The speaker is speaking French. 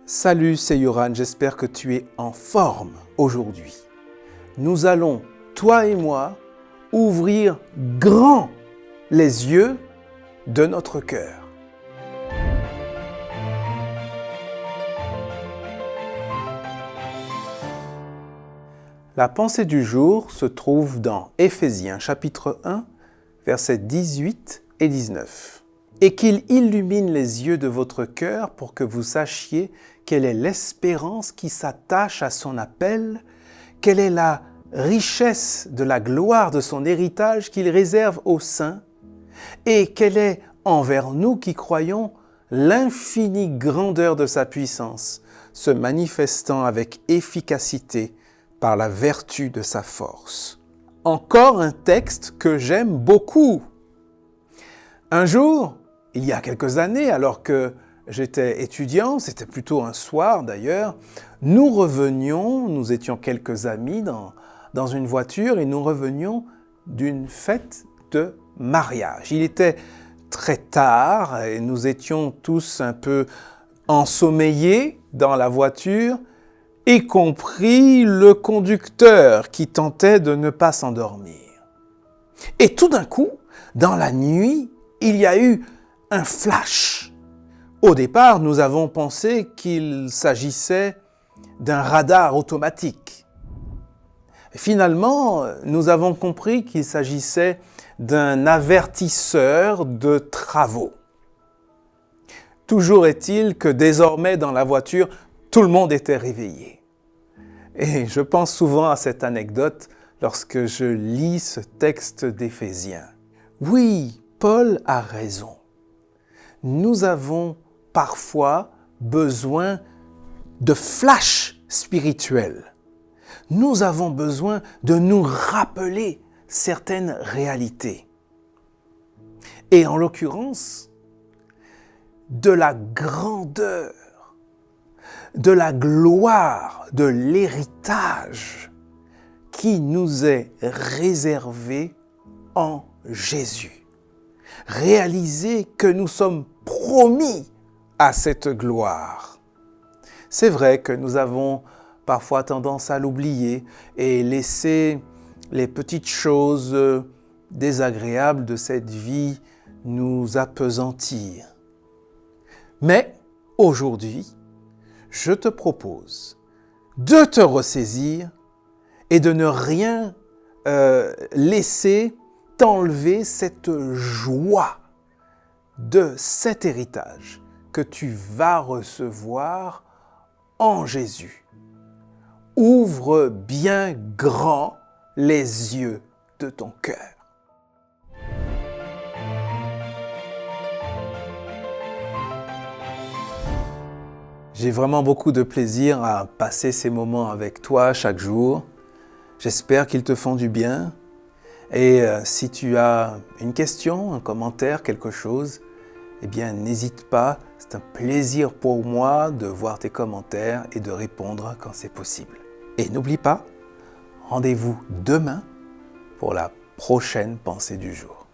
Salut, c'est Yoran, j'espère que tu es en forme aujourd'hui. Nous allons, toi et moi, ouvrir grand les yeux de notre cœur. La pensée du jour se trouve dans Éphésiens chapitre 1, versets 18 et 19. Et qu'il illumine les yeux de votre cœur pour que vous sachiez quelle est l'espérance qui s'attache à son appel, quelle est la richesse de la gloire de son héritage qu'il réserve aux saints, et quelle est envers nous qui croyons l'infinie grandeur de sa puissance, se manifestant avec efficacité par la vertu de sa force. Encore un texte que j'aime beaucoup. Un jour, il y a quelques années, alors que j'étais étudiant, c'était plutôt un soir d'ailleurs, nous étions quelques amis dans une voiture et nous revenions d'une fête de mariage. Il était très tard et nous étions tous un peu ensommeillés dans la voiture, y compris le conducteur qui tentait de ne pas s'endormir. Et tout d'un coup, dans la nuit, il y a eu un flash. Au départ, nous avons pensé qu'il s'agissait d'un radar automatique. Finalement, nous avons compris qu'il s'agissait d'un avertisseur de travaux. Toujours est-il que désormais dans la voiture, tout le monde était réveillé. Et je pense souvent à cette anecdote lorsque je lis ce texte d'Éphésiens. Oui, Paul a raison. Nous avons parfois besoin de flash spirituels. Nous avons besoin de nous rappeler certaines réalités. Et en l'occurrence, de la grandeur, de la gloire, de l'héritage qui nous est réservé en Jésus. Réaliser que nous sommes promis à cette gloire. C'est vrai que nous avons parfois tendance à l'oublier et laisser les petites choses désagréables de cette vie nous appesantir. Mais aujourd'hui, je te propose de te ressaisir et de ne rien laisser t'enlever cette joie de cet héritage que tu vas recevoir en Jésus. Ouvre bien grand les yeux de ton cœur. J'ai vraiment beaucoup de plaisir à passer ces moments avec toi chaque jour. J'espère qu'ils te font du bien. Et si tu as une question, un commentaire, quelque chose, eh bien n'hésite pas. C'est un plaisir pour moi de voir tes commentaires et de répondre quand c'est possible. Et n'oublie pas, rendez-vous demain pour la prochaine pensée du jour.